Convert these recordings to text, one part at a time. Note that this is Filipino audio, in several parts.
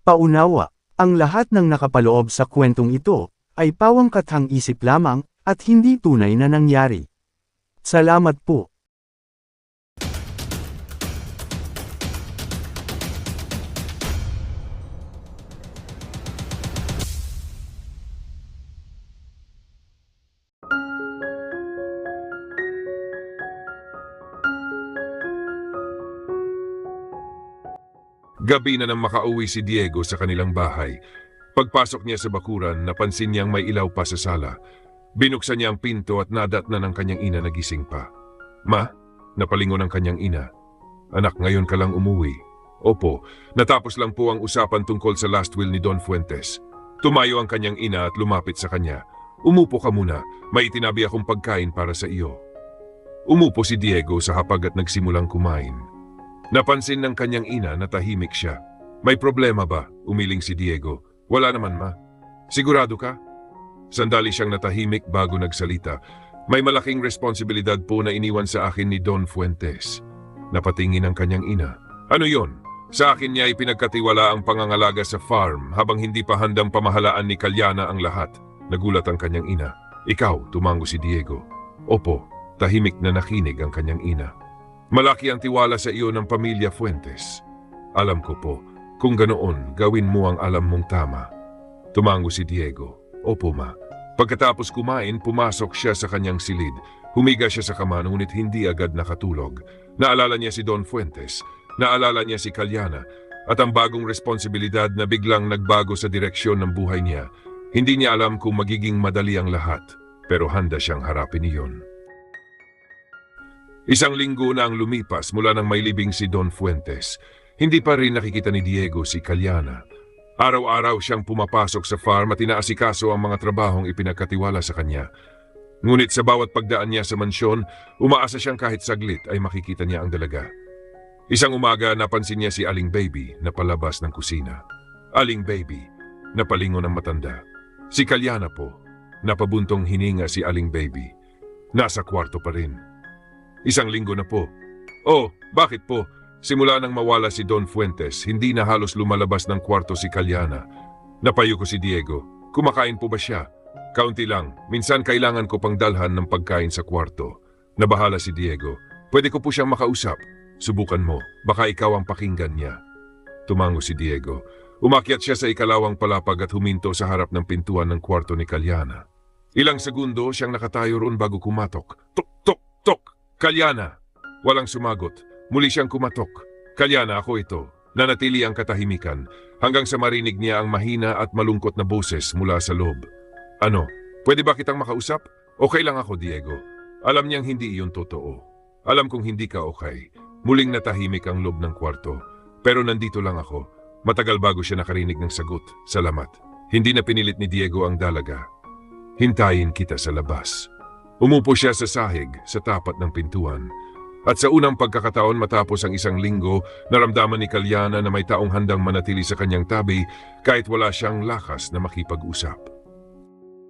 Paunawa, ang lahat ng nakapaloob sa kwentong ito, ay pawangkathang isip lamang, at hindi tunay na nangyari. Salamat po. Gabi na nang makauwi si Diego sa kanilang bahay. Pagpasok niya sa bakuran, napansin niyang may ilaw pa sa sala. Binuksan niya ang pinto at nadatnan ng kanyang ina na gising pa. "Ma?" Napalingon ang kanyang ina. "Anak, ngayon ka lang umuwi." "Opo, natapos lang po ang usapan tungkol sa last will ni Don Fuentes." Tumayo ang kanyang ina at lumapit sa kanya. "Umupo ka muna, may itinabi akong pagkain para sa iyo." Umupo si Diego sa hapag at nagsimulang kumain. Napansin ng kanyang ina na tahimik siya. "May problema ba?" Umiling si Diego. "Wala naman, ma." "Sigurado ka?" Sandali siyang natahimik bago nagsalita. "May malaking responsibilidad po na iniwan sa akin ni Don Fuentes." Napatingin ang kanyang ina. "Ano yon?" "Sa akin niya ipinagkatiwala ang pangangalaga sa farm habang hindi pa handang pamahalaan ni Kalyana ang lahat." Nagulat ang kanyang ina. "Ikaw?" Tumango si Diego. "Opo." Tahimik na nakinig ang kanyang ina. "Malaki ang tiwala sa iyo ng pamilya Fuentes." "Alam ko po. Kung ganoon, gawin mo ang alam mong tama." Tumango si Diego. "Opo, ma." Pagkatapos kumain, pumasok siya sa kanyang silid. Humiga siya sa kama ngunit hindi agad nakatulog. Naalala niya si Don Fuentes. Naalala niya si Kalyana. At ang bagong responsibilidad na biglang nagbago sa direksyon ng buhay niya. Hindi niya alam kung magiging madali ang lahat, pero handa siyang harapin iyon. Isang linggo na ang lumipas mula nang may libing si Don Fuentes. Hindi pa rin nakikita ni Diego si Kalyana. Araw-araw siyang pumapasok sa farm at inaasikaso ang mga trabahong ipinagkatiwala sa kanya. Ngunit sa bawat pagdaan niya sa mansyon, umaasa siyang kahit saglit ay makikita niya ang dalaga. Isang umaga napansin niya si Aling Baby na palabas ng kusina. "Aling Baby," napalingon ang matanda. "Si Kalyana po." Napabuntong hininga si Aling Baby. "Nasa kwarto pa rin." "Isang linggo na po." "Oh, bakit po?" "Simula nang mawala si Don Fuentes, hindi na halos lumalabas ng kwarto si Kalyana." Napayuko si Diego. "Kumakain po ba siya?" "Kaunti lang. Minsan kailangan ko pang dalhan ng pagkain sa kwarto." Nabahala si Diego. "Pwede ko po siyang makausap." "Subukan mo. Baka ikaw ang pakinggan niya." Tumango si Diego. Umakyat siya sa ikalawang palapag at huminto sa harap ng pintuan ng kwarto ni Kalyana. Ilang segundo siyang nakatayo roon bago kumatok. "Tok, tok, tok! Kalyana!" Walang sumagot. Muli siyang kumatok. "Kalyana, ako ito." Nanatili ang katahimikan hanggang sa marinig niya ang mahina at malungkot na boses mula sa loob. "Ano? Pwede ba kitang makausap?" "Okay lang ako, Diego." Alam niyang hindi iyon totoo. "Alam kong hindi ka okay." Muling natahimik ang loob ng kwarto. "Pero nandito lang ako." Matagal bago siya nakarinig ng sagot. "Salamat." Hindi na pinilit ni Diego ang dalaga. "Hintayin kita sa labas." Umupo siya sa sahig sa tapat ng pintuan. At sa unang pagkakataon matapos ang isang linggo, naramdaman ni Kalyana na may taong handang manatili sa kanyang tabi kahit wala siyang lakas na makipag-usap.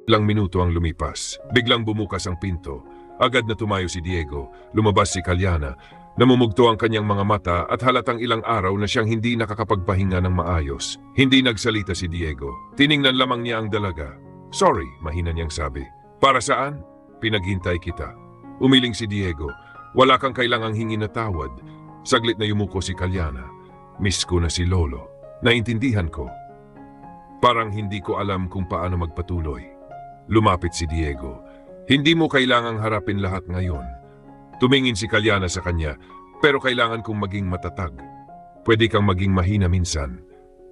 Ilang minuto ang lumipas. Biglang bumukas ang pinto. Agad na tumayo si Diego. Lumabas si Kalyana. Namumugto ang kanyang mga mata at halatang ilang araw na siyang hindi nakakapagpahinga ng maayos. Hindi nagsalita si Diego. Tiningnan lamang niya ang dalaga. "Sorry," mahina niyang sabi. "Para saan?" "Pinaghintay kita." Umiling si Diego. "Wala kang kailangang hingin na tawad." Saglit na yumuko si Kalyana. "Miss ko na si Lolo. Naintindihan ko." Parang hindi ko alam kung paano magpatuloy. Lumapit si Diego. "Hindi mo kailangang harapin lahat ngayon." Tumingin si Kalyana sa kanya. "Pero kailangan kong maging matatag. Pwede kang maging mahina minsan."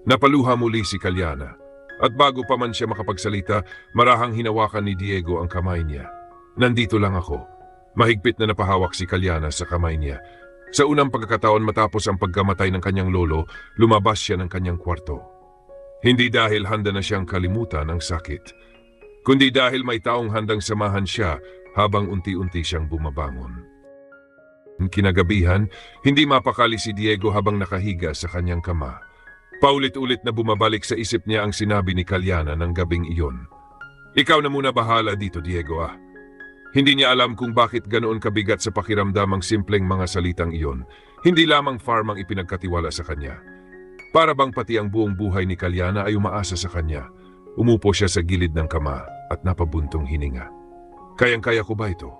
Napaluha muli si Kalyana. At bago pa man siya makapagsalita, marahang hinawakan ni Diego ang kamay niya. "Nandito lang ako." Mahigpit na napahawak si Kalyana sa kamay niya. Sa unang pagkakataon matapos ang pagkamatay ng kanyang lolo, lumabas siya ng kanyang kwarto. Hindi dahil handa na siyang kalimutan ang sakit, kundi dahil may taong handang samahan siya habang unti-unti siyang bumabangon. Kinagabihan, hindi mapakali si Diego habang nakahiga sa kanyang kama. Paulit-ulit na bumabalik sa isip niya ang sinabi ni Kalyana ng gabing iyon. "Ikaw na muna bahala dito, Diego ah." Hindi niya alam kung bakit ganoon kabigat sa pakiramdam ang simpleng mga salitang iyon. Hindi lamang farm ang ipinagkatiwala sa kanya. Para bang pati ang buong buhay ni Kalyana ay umaasa sa kanya. Umupo siya sa gilid ng kama at napabuntong hininga. Kayang-kaya ko ba ito?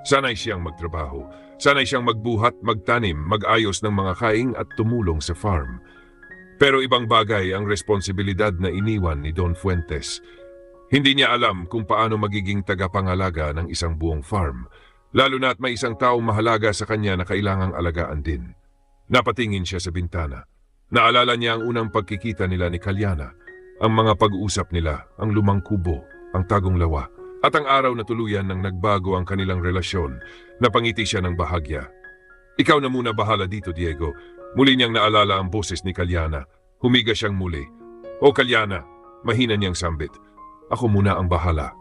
Sanay siyang magtrabaho. Sanay siyang magbuhat, magtanim, mag-ayos ng mga kaing at tumulong sa farm. Pero ibang bagay ang responsibilidad na iniwan ni Don Fuentes. Hindi niya alam kung paano magiging tagapangalaga ng isang buong farm, lalo na at may isang taong mahalaga sa kanya na kailangang alagaan din. Napatingin siya sa bintana. Naalala niya ang unang pagkikita nila ni Kalyana, ang mga pag-uusap nila, ang lumang kubo, ang tagong lawa, at ang araw na tuluyan nang nagbago ang kanilang relasyon. Napangiti siya ng bahagya. Ikaw na muna bahala dito, Diego. Muli niyang naalala ang boses ni Kalyana. Humiga siyang muli. O Kalyana, mahina niyang sambit. Ako muna ang bahala.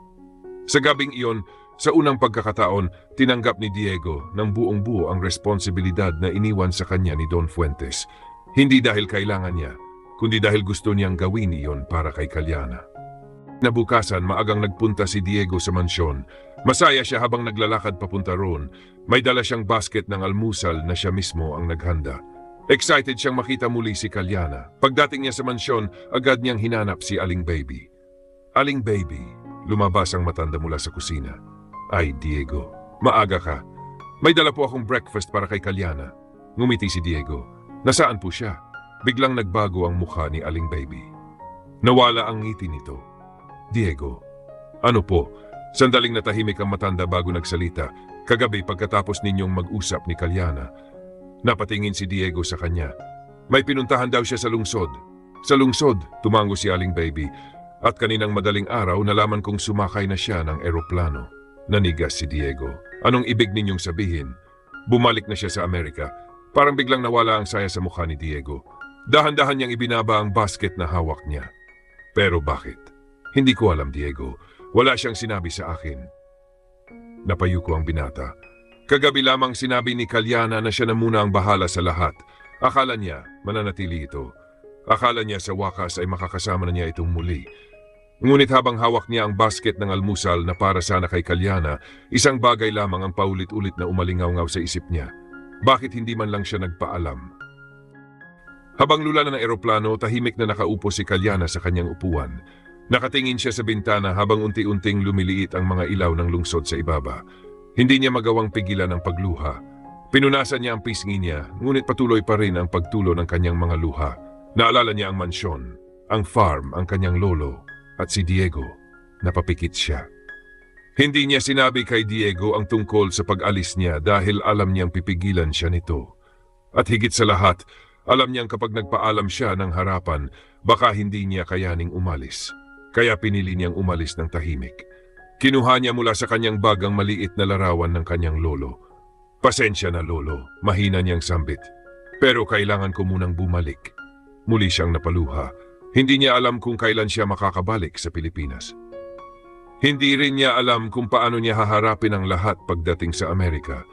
Sa gabing iyon, sa unang pagkakataon, tinanggap ni Diego ng buong buo ang responsibilidad na iniwan sa kanya ni Don Fuentes. Hindi dahil kailangan niya, kundi dahil gusto niyang gawin iyon para kay Kalyana. Nabukasan, maagang nagpunta si Diego sa mansyon. Masaya siya habang naglalakad papunta roon. May dala siyang basket ng almusal na siya mismo ang naghanda. Excited siyang makita muli si Kalyana. Pagdating niya sa mansyon, agad niyang hinanap si Aling Baby. Aling Baby, lumabas ang matanda mula sa kusina. Ay, Diego, maaga ka. May dala po akong breakfast para kay Kalyana. Ngumiti si Diego. Nasaan po siya? Biglang nagbago ang mukha ni Aling Baby. Nawala ang ngiti nito. Diego, ano po? Sandaling natahimik ang matanda bago nagsalita. Kagabi pagkatapos ninyong mag-usap ni Kalyana. Napatingin si Diego sa kanya. May pinuntahan daw siya sa lungsod. Sa lungsod, tumango si Aling Baby. At kaninang madaling araw, nalaman kong sumakay na siya ng eroplano. Nanigas si Diego. Anong ibig ninyong sabihin? Bumalik na siya sa Amerika. Parang biglang nawala ang saya sa mukha ni Diego. Dahan-dahan niyang ibinaba ang basket na hawak niya. Pero bakit? Hindi ko alam, Diego. Wala siyang sinabi sa akin. Napayuko ang binata. Kagabi lamang sinabi ni Kalyana na siya na muna ang bahala sa lahat. Akala niya, mananatili ito. Akala niya sa wakas ay makakasama na niya itong muli. Ngunit habang hawak niya ang basket ng almusal na para sana kay Kalyana, isang bagay lamang ang paulit-ulit na umalingaw-ngaw sa isip niya. Bakit hindi man lang siya nagpaalam? Habang lula na ng eroplano, tahimik na nakaupo si Kalyana sa kanyang upuan. Nakatingin siya sa bintana habang unti-unting lumiliit ang mga ilaw ng lungsod sa ibaba. Hindi niya magawang pigilan ang pagluha. Pinunasan niya ang pisngi niya, ngunit patuloy pa rin ang pagtulo ng kanyang mga luha. Naalala niya ang mansyon, ang farm, ang kanyang lolo, at si Diego. Napapikit siya. Hindi niya sinabi kay Diego ang tungkol sa pag-alis niya dahil alam niyang pipigilan siya nito. At higit sa lahat, alam niyang kapag nagpaalam siya ng harapan, baka hindi niya kayaning umalis. Kaya pinili niyang umalis ng tahimik. Kinuha niya mula sa kanyang bag ang maliit na larawan ng kanyang lolo. Pasensya na, Lolo, mahina niyang sambit. Pero kailangan ko munang bumalik. Muli siyang napaluha. Hindi niya alam kung kailan siya makakabalik sa Pilipinas. Hindi rin niya alam kung paano niya haharapin ang lahat pagdating sa Amerika.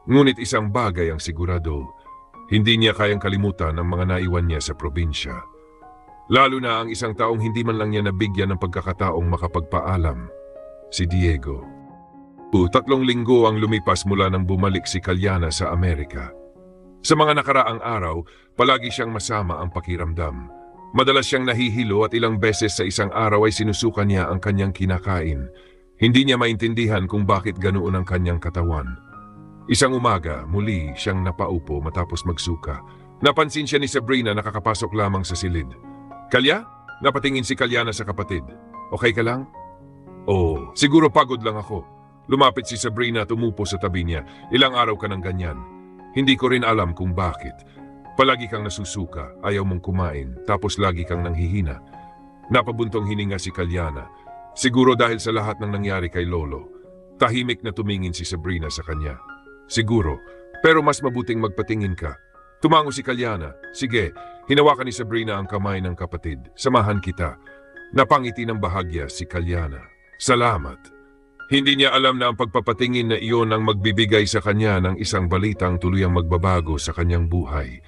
Ngunit isang bagay ang sigurado, hindi niya kayang kalimutan ang mga naiwan niya sa probinsya. Lalo na ang isang taong hindi man lang niya nabigyan ng pagkakataong makapagpaalam, si Diego. 3 linggo ang lumipas mula nang bumalik si Kalyana sa Amerika. Sa mga nakaraang araw, palagi siyang masama ang pakiramdam. Madalas siyang nahihilo at ilang beses sa isang araw ay sinusukan niya ang kanyang kinakain. Hindi niya maintindihan kung bakit ganoon ang kanyang katawan. Isang umaga, muli siyang napaupo matapos magsuka. Napansin siya ni Sabrina na kakapasok lamang sa silid. Kalya? Napatingin si Kalyana sa kapatid. Okay ka lang? Oo, siguro pagod lang ako. Lumapit si Sabrina at umupo sa tabi niya. Ilang araw ka ng ganyan. Hindi ko rin alam kung bakit. Palagi kang nasusuka, ayaw mong kumain, tapos lagi kang nanghihina. Napabuntong hininga si Kalyana. Siguro dahil sa lahat ng nangyari kay Lolo. Tahimik na tumingin si Sabrina sa kanya. Siguro, pero mas mabuting magpatingin ka. Tumango si Kalyana. Sige, hinawakan ni Sabrina ang kamay ng kapatid. Samahan kita. Napangiti ng bahagya si Kalyana. Salamat. Hindi niya alam na ang pagpapatingin na iyon ang magbibigay sa kanya ng isang balitang tuluyang magbabago sa kanyang buhay.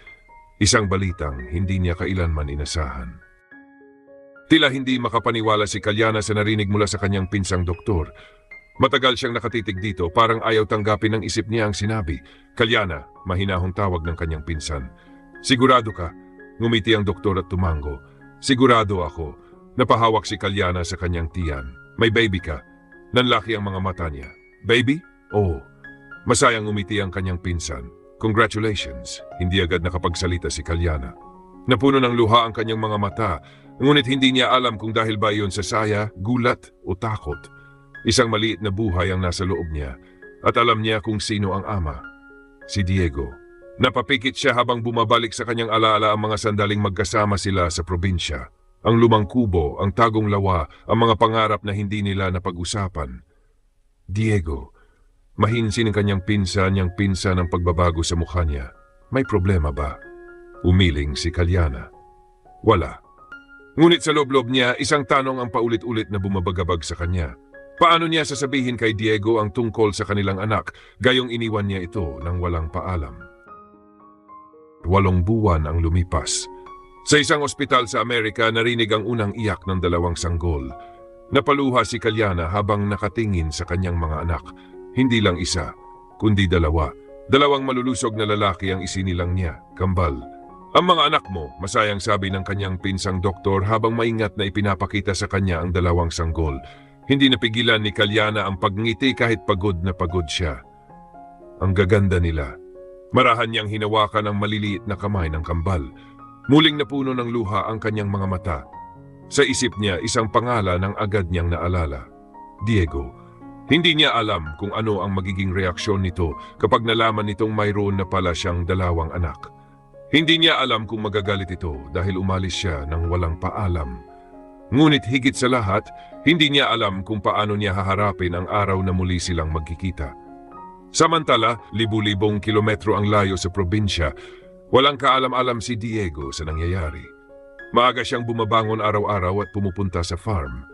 Isang balitang hindi niya kailanman inasahan. Tila hindi makapaniwala si Kalyana sa narinig mula sa kanyang pinsang doktor. Matagal siyang nakatitig dito, parang ayaw tanggapin ng isip niya ang sinabi. Kalyana, mahinahong tawag ng kanyang pinsan. Sigurado ka, Ngumiti ang doktor at tumango. Sigurado ako, napahawak si Kalyana sa kanyang tiyan. May baby ka. Nanlaki ang mga mata niya. Baby? Oo. Masayang ngumiti ang kanyang pinsan. Congratulations. Hindi agad nakapagsalita si Kalyana. Napuno ng luha ang kanyang mga mata, ngunit hindi niya alam kung dahil ba iyon sa saya, gulat o takot. Isang maliit na buhay ang nasa loob niya, at alam niya kung sino ang ama. Si Diego. Napapikit siya habang bumabalik sa kanyang alaala ang mga sandaling magkasama sila sa probinsya. Ang lumang kubo, ang tagong lawa, ang mga pangarap na hindi nila napag-usapan. Diego. Mahinsin ang kanyang pinsan ng pagbabago sa mukha niya. May problema ba? Umiling si Kalyana. Wala. Ngunit sa loob-loob niya, isang tanong ang paulit-ulit na bumabagabag sa kanya. Paano niya sasabihin kay Diego ang tungkol sa kanilang anak, gayong iniwan niya ito nang walang paalam? 8 buwan ang lumipas. Sa isang ospital sa Amerika, narinig ang unang iyak ng 2 sanggol. Napaluha si Kalyana habang nakatingin sa kanyang mga anak. Hindi lang isa, kundi 2. 2 malulusog na lalaki ang isinilang niya, kambal. Ang mga anak mo, masayang sabi ng kanyang pinsang doktor habang maingat na ipinapakita sa kanya ang 2 sanggol. Hindi napigilan ni Kalyana ang pagngiti kahit pagod na pagod siya. Ang gaganda nila. Marahan niyang hinawakan ang maliliit na kamay ng kambal. Muling napuno ng luha ang kanyang mga mata. Sa isip niya, isang pangalan ang agad niyang naalala. Diego. Hindi niya alam kung ano ang magiging reaksyon nito kapag nalaman nitong mayroon na pala siyang 2 anak. Hindi niya alam kung magagalit ito dahil umalis siya nang walang paalam. Ngunit higit sa lahat, hindi niya alam kung paano niya haharapin ang araw na muli silang magkikita. Samantala, libu-libong kilometro ang layo sa probinsya, walang kaalam-alam si Diego sa nangyayari. Maaga siyang bumabangon araw-araw at pumupunta sa farm.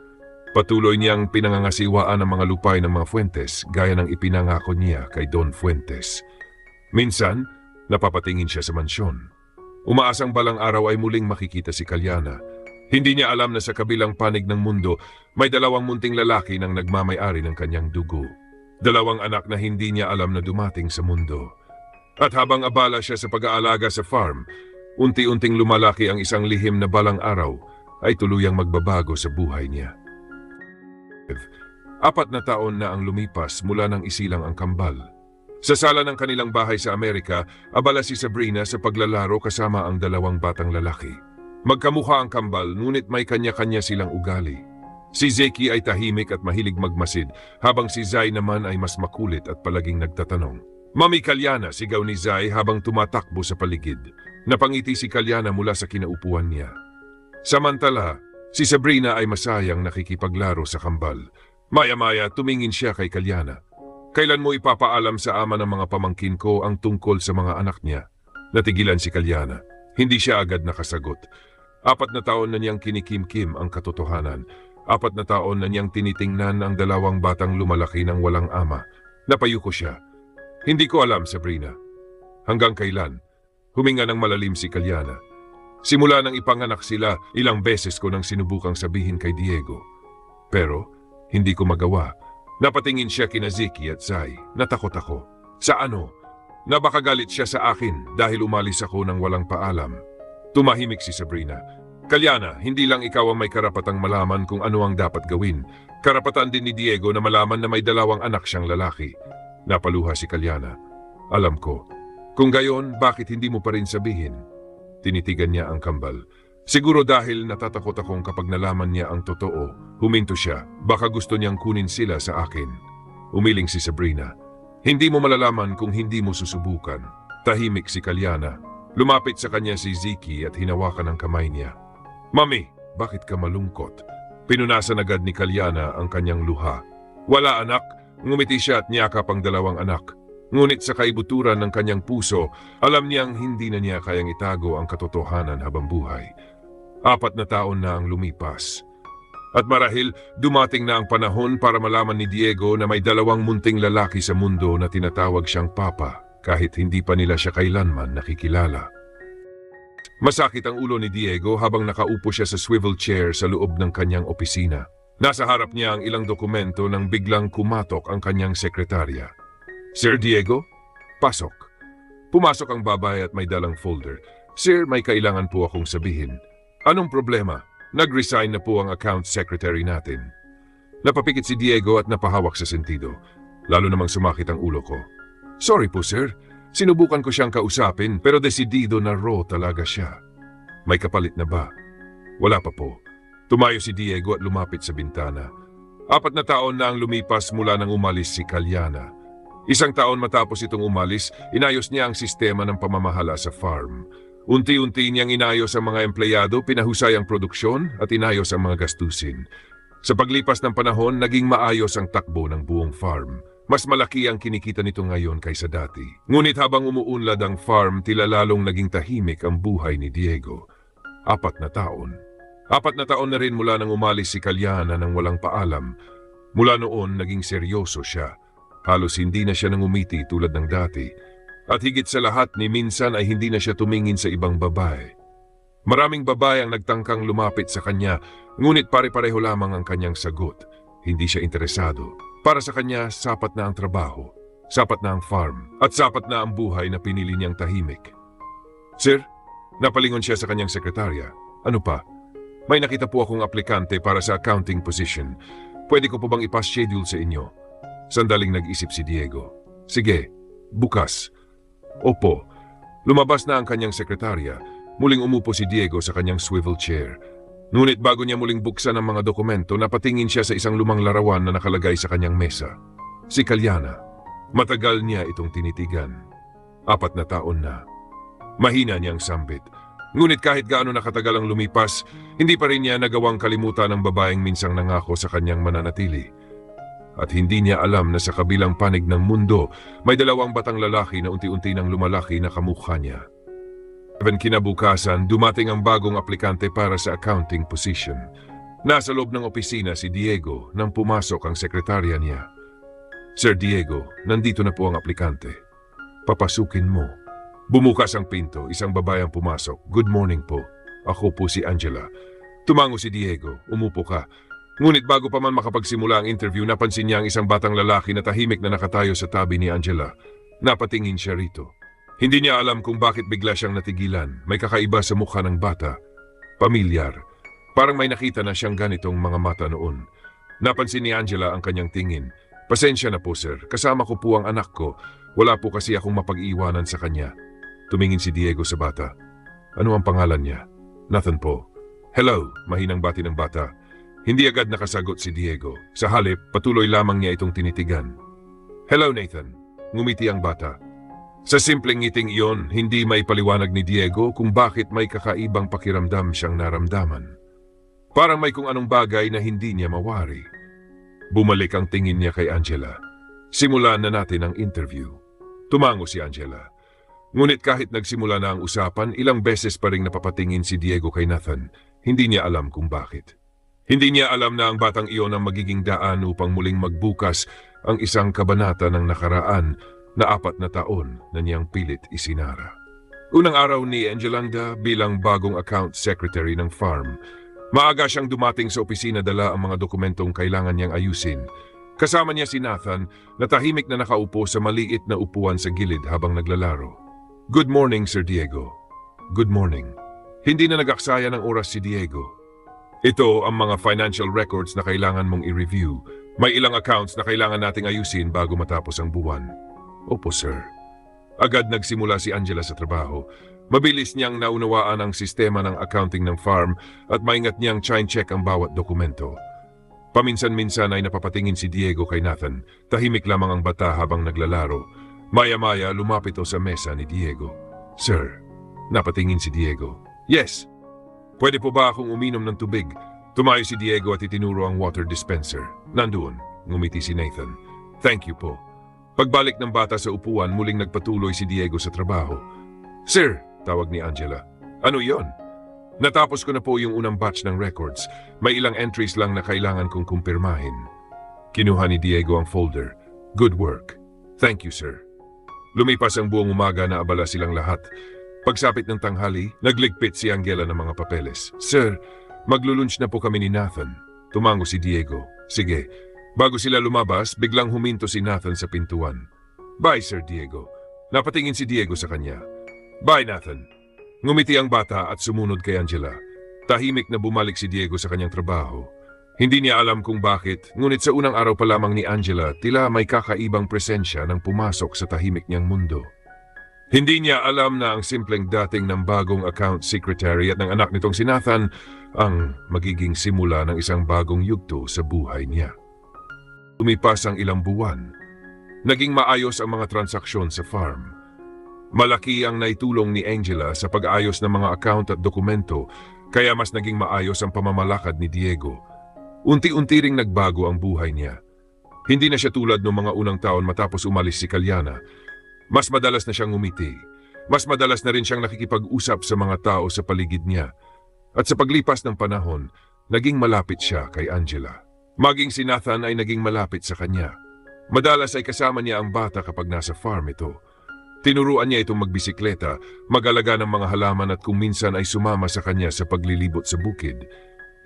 Patuloy niyang pinangangasiwaan ang mga lupay ng mga Fuentes gaya ng ipinangako niya kay Don Fuentes. Minsan, napapatingin siya sa mansyon. Umaasang balang araw ay muling makikita si Kalyana. Hindi niya alam na sa kabilang panig ng mundo, may 2 munting lalaki nang nagmamay-ari ng kanyang dugo. 2 anak na hindi niya alam na dumating sa mundo. At habang abala siya sa pag-aalaga sa farm, unti-unting lumalaki ang isang lihim na balang araw ay tuluyang magbabago sa buhay niya. 4 na taon na ang lumipas mula nang isilang ang kambal. Sa sala ng kanilang bahay sa Amerika, abala si Sabrina sa paglalaro kasama ang 2 batang lalaki. Magkamukha ang kambal, ngunit may kanya-kanya silang ugali. Si Zeki ay tahimik at mahilig magmasid, habang si Zai naman ay mas makulit at palaging nagtatanong. Mami Kalyana, sigaw ni Zai habang tumatakbo sa paligid. Napangiti si Kalyana mula sa kinaupuan niya. Samantala, si Sabrina ay masayang nakikipaglaro sa kambal. Maya-maya tumingin siya kay Kalyana. Kailan mo ipapaalam sa ama ng mga pamangkin ko ang tungkol sa mga anak niya? Natigilan si Kalyana. Hindi siya agad nakasagot. 4 na taon na niyang kinikimkim ang katotohanan. 4 na taon na niyang tinitingnan ang 2 batang lumalaki ng walang ama. Napayuko siya. Hindi ko alam, Sabrina. Hanggang kailan? Huminga ng malalim si Kalyana. Simula nang ipanganak sila, ilang beses ko nang sinubukang sabihin kay Diego. Pero, hindi ko magawa. Napatingin siya kina Zeki at Zai. Natakot ako. Sa ano? Nabakagalit siya sa akin dahil umalis ako nang walang paalam. Tumahimik si Sabrina. Kalyana, hindi lang ikaw ang may karapatang malaman kung ano ang dapat gawin. Karapatan din ni Diego na malaman na may 2 anak siyang lalaki. Napaluha si Kalyana. Alam ko. Kung gayon, bakit hindi mo pa rin sabihin? Tinitigan niya ang kambal. Siguro dahil natatakot akong kapag nalaman niya ang totoo. Huminto siya. Baka gusto niyang kunin sila sa akin. Umiling si Sabrina. Hindi mo malalaman kung hindi mo susubukan. Tahimik si Kalyana. Lumapit sa kanya si Zeki at hinawakan ang kamay niya. Mami, bakit ka malungkot? Pinunasan agad ni Kalyana ang kanyang luha. Wala anak, ngumiti siya at niyakap ang 2 anak. Ngunit sa kaibuturan ng kanyang puso, alam niyang hindi na niya kayang itago ang katotohanan habang buhay. 4 na taon na ang lumipas. At marahil, dumating na ang panahon para malaman ni Diego na may 2 munting lalaki sa mundo na tinatawag siyang Papa kahit hindi pa nila siya kailanman nakikilala. Masakit ang ulo ni Diego habang nakaupo siya sa swivel chair sa loob ng kanyang opisina. Nasa harap niya ang ilang dokumento nang biglang kumatok ang kanyang sekretarya. Sir Diego, pasok. Pumasok ang babae at may dalang folder. Sir, may kailangan po akong sabihin. Anong problema? Nag-resign na po ang account secretary natin. Napapikit si Diego at napahawak sa sentido. Lalo namang sumakit ang ulo ko. Sorry po sir, sinubukan ko siyang kausapin pero desidido na raw talaga siya. May kapalit na ba? Wala pa po. Tumayo si Diego at lumapit sa bintana. 4 na taon na ang lumipas mula nang umalis si Kalyana. 1 taon matapos itong umalis, inayos niya ang sistema ng pamamahala sa farm. Unti-unti niyang inayos ang mga empleyado, pinahusay ang produksyon at inayos ang mga gastusin. Sa paglipas ng panahon, naging maayos ang takbo ng buong farm. Mas malaki ang kinikita nito ngayon kaysa dati. Ngunit habang umuunlad ang farm, tila lalong naging tahimik ang buhay ni Diego. 4 na taon. 4 na taon na rin mula nang umalis si Kalyana nang walang paalam. Mula noon, naging seryoso siya. Halos hindi na siya nangumiti tulad ng dati. At higit sa lahat ni minsan ay hindi na siya tumingin sa ibang babae. Maraming babae ang nagtangkang lumapit sa kanya, ngunit pare-pareho lamang ang kanyang sagot. Hindi siya interesado. Para sa kanya, sapat na ang trabaho, sapat na ang farm, at sapat na ang buhay na pinili niyang tahimik. Sir, napalingon siya sa kanyang sekretarya. Ano pa? May nakita po akong aplikante para sa accounting position. Pwede ko po bang ipas-schedule sa inyo? Sandaling nag-isip si Diego. Sige, bukas. Opo. Lumabas na ang kanyang sekretarya. Muling umupo si Diego sa kanyang swivel chair. Ngunit bago niya muling buksan ang mga dokumento, napatingin siya sa isang lumang larawan na nakalagay sa kanyang mesa. Si Kalyana. Matagal niya itong tinitigan. 4 na taon na. Mahina niyang sambit. Ngunit kahit gaano nakatagal ang lumipas, hindi pa rin niya nagawang kalimutan ang babaeng minsang nangako sa kanyang mananatili. At hindi niya alam na sa kabilang panig ng mundo, may 2 batang lalaki na unti-unti nang lumalaki na kamukha niya. Kinabukasan, dumating ang bagong aplikante para sa accounting position. Nasa loob ng opisina si Diego nang pumasok ang sekretarya niya. Sir Diego, nandito na po ang aplikante. Papasukin mo. Bumukas ang pinto, isang babae ang pumasok. Good morning po. Ako po si Angela. Tumango si Diego, umupo ka. Ngunit bago pa man makapagsimula ang interview, napansin niya ang isang batang lalaki na tahimik na nakatayo sa tabi ni Angela. Napatingin siya rito. Hindi niya alam kung bakit bigla siyang natigilan. May kakaiba sa mukha ng bata. Pamilyar. Parang may nakita na siyang ganitong mga mata noon. Napansin ni Angela ang kanyang tingin. Pasensya na po sir, kasama ko po ang anak ko. Wala po kasi akong mapag-iwanan sa kanya. Tumingin si Diego sa bata. Ano ang pangalan niya? Nathan po. Hello, mahinang bati ng bata. Hindi agad nakasagot si Diego. Sa halip, patuloy lamang niya itong tinitigan. Hello Nathan, ngumiti ang bata. Sa simpleng ngiting iyon, hindi may paliwanag ni Diego kung bakit may kakaibang pakiramdam siyang naramdaman. Parang may kung anong bagay na hindi niya mawari. Bumalik ang tingin niya kay Angela. Simulan na natin ang interview. Tumango si Angela. Ngunit kahit nagsimula na ang usapan, ilang beses pa ring napapatingin si Diego kay Nathan. Hindi niya alam kung bakit. Hindi niya alam na ang batang iyon ang magiging daan upang muling magbukas ang isang kabanata ng nakaraan na 4 na taon na niyang pilit isinara. Unang araw ni Angelanda bilang bagong account secretary ng farm. Maaga siyang dumating sa opisina, dala ang mga dokumentong kailangan niyang ayusin. Kasama niya si Nathan na tahimik na nakaupo sa maliit na upuan sa gilid habang naglalaro. Good morning, Sir Diego. Good morning. Hindi na nag-aksaya ng oras si Diego. Ito ang mga financial records na kailangan mong i-review. May ilang accounts na kailangan nating ayusin bago matapos ang buwan. Opo, sir. Agad nagsimula si Angela sa trabaho. Mabilis niyang naunawaan ang sistema ng accounting ng farm at maingat niyang chine-check ang bawat dokumento. Paminsan-minsan ay napapatingin si Diego kay Nathan. Tahimik lamang ang bata habang naglalaro. Maya-maya lumapit o sa mesa ni Diego. Sir, napatingin si Diego. Yes. Pwede po ba akong uminom ng tubig? Tumayo si Diego at itinuro ang water dispenser. Nandoon, ngumiti si Nathan. Thank you po. Pagbalik ng bata sa upuan, muling nagpatuloy si Diego sa trabaho. Sir, tawag ni Angela. Ano yon? Natapos ko na po yung unang batch ng records. May ilang entries lang na kailangan kong kumpirmahin. Kinuha ni Diego ang folder. Good work. Thank you, sir. Lumipas ang buong umaga na abala silang lahat. Pagsapit ng tanghali, nagligpit si Angela ng mga papeles. Sir, maglulunch na po kami ni Nathan. Tumango si Diego. Sige. Bago sila lumabas, biglang huminto si Nathan sa pintuan. Bye, Sir Diego. Napatingin si Diego sa kanya. Bye, Nathan. Ngumiti ang bata at sumunod kay Angela. Tahimik na bumalik si Diego sa kanyang trabaho. Hindi niya alam kung bakit, ngunit sa unang araw pa lamang ni Angela, tila may kakaibang presensya nang pumasok sa tahimik niyang mundo. Hindi niya alam na ang simpleng dating ng bagong account secretary at ng anak nitong si Nathan ang magiging simula ng isang bagong yugto sa buhay niya. Lumipas ang ilang buwan. Naging maayos ang mga transaksyon sa farm. Malaki ang naitulong ni Angela sa pag-ayos ng mga account at dokumento, kaya mas naging maayos ang pamamalakad ni Diego. Unti-unti ring nagbago ang buhay niya. Hindi na siya tulad noong mga unang taon matapos umalis si Kalyana. Mas madalas na siyang ngumiti. Mas madalas na rin siyang nakikipag-usap sa mga tao sa paligid niya. At sa paglipas ng panahon, naging malapit siya kay Angela. Maging si Nathan ay naging malapit sa kanya. Madalas ay kasama niya ang bata kapag nasa farm ito. Tinuruan niya itong magbisikleta, mag-alaga ng mga halaman at kung minsan ay sumama sa kanya sa paglilibot sa bukid.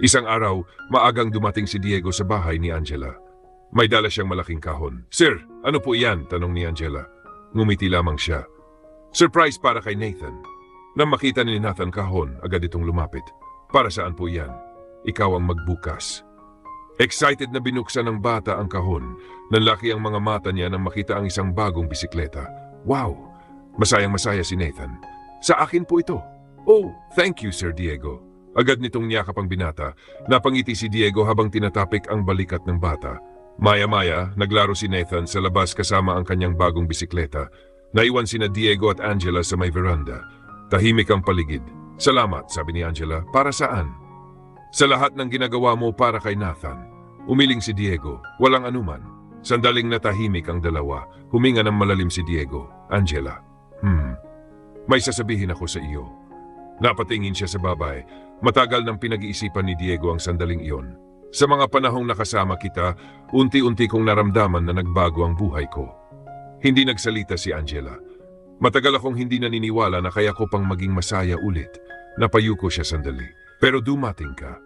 Isang araw, maagang dumating si Diego sa bahay ni Angela. May dala siyang malaking kahon. "Sir, ano po iyan?" tanong ni Angela. Ngumiti lamang siya. "Surprise para kay Nathan." Nang makita ni Nathan kahon, agad itong lumapit. "Para saan po iyan?" "Ikaw ang magbukas." Excited na binuksan ng bata ang kahon. Nanlaki ang mga mata niya nang makita ang isang bagong bisikleta. "Wow!" Masayang-masaya si Nathan. "Sa akin po ito." "Oh, thank you, Sir Diego." Agad nitong niyakap ang binata. Napangiti si Diego habang tinatapik ang balikat ng bata. Maya-maya, naglaro si Nathan sa labas kasama ang kanyang bagong bisikleta. Naiwan sina Diego at Angela sa may veranda. Tahimik ang paligid. "Salamat," sabi ni Angela. "Para saan?" "Sa lahat ng ginagawa mo para kay Nathan." Umiling si Diego. "Walang anuman." Sandaling natahimik ang dalawa. Huminga ng malalim si Diego. "Angela, may sasabihin ako sa iyo." Napatingin siya sa babae. Matagal nang pinag-iisipan ni Diego ang sandaling iyon. "Sa mga panahong nakasama kita, unti-unti kong naramdaman na nagbago ang buhay ko." Hindi nagsalita si Angela. "Matagal akong hindi naniniwala na kaya ko pang maging masaya ulit." Napayuko siya sandali. "Pero dumating ka."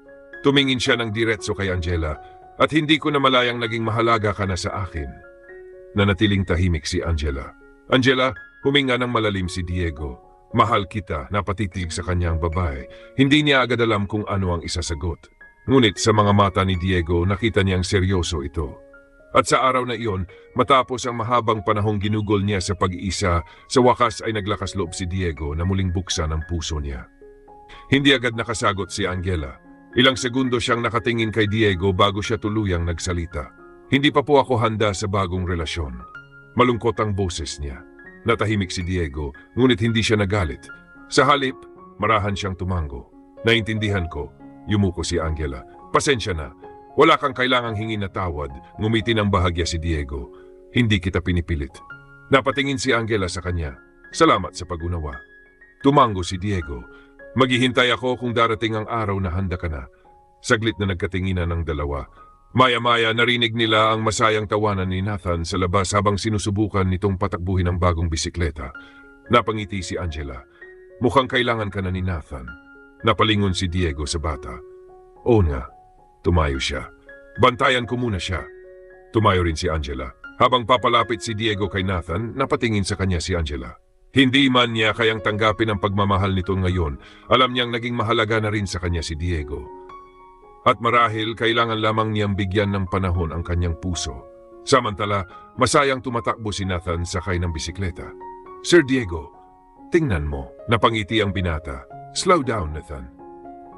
Tumingin siya ng diretso kay Angela. "At hindi ko na malayang naging mahalaga ka na sa akin." Nanatiling tahimik si Angela. "Angela," huminga ng malalim si Diego. "Mahal kita," napatitig sa kanyang babae. Hindi niya agad alam kung ano ang isasagot. Ngunit sa mga mata ni Diego, nakita niyang seryoso ito. At sa araw na iyon, matapos ang mahabang panahong ginugol niya sa pag-iisa, sa wakas ay naglakas loob si Diego na muling buksan ang puso niya. Hindi agad nakasagot si Angela. Ilang segundo siyang nakatingin kay Diego bago siya tuluyang nagsalita. "Hindi pa po ako handa sa bagong relasyon." Malungkot ang boses niya. Natahimik si Diego, ngunit hindi siya nagalit. Sa halip, marahan siyang tumango. "Naintindihan ko." Yumuko si Angela. "Pasensya na. Wala kang kailangang hingin na tawad." Ngumiti ng bahagya si Diego. "Hindi kita pinipilit." Napatingin si Angela sa kanya. "Salamat sa pag-unawa." Tumango si Diego. "Maghihintay ako kung darating ang araw na handa ka na." Saglit na nagkatinginan ng dalawa. Maya-maya narinig nila ang masayang tawanan ni Nathan sa labas habang sinusubukan nitong patakbuhin ang bagong bisikleta. Napangiti si Angela. "Mukhang kailangan ka na ni Nathan." Napalingon si Diego sa bata. "Oo nga." Tumayo siya. "Bantayan ko muna siya." Tumayo rin si Angela. Habang papalapit si Diego kay Nathan, napatingin sa kanya si Angela. Hindi man niya kayang tanggapin ang pagmamahal nito ngayon, alam niyang naging mahalaga na rin sa kanya si Diego. At marahil kailangan lamang niyang bigyan ng panahon ang kanyang puso. Samantala, masayang tumatakbo si Nathan sakay ng bisikleta. "Sir Diego, tingnan mo." Napangiti ang binata. "Slow down, Nathan."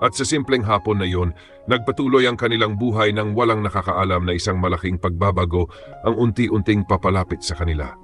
At sa simpleng hapon na iyon, nagpatuloy ang kanilang buhay nang walang nakakaalam na isang malaking pagbabago ang unti-unting papalapit sa kanila.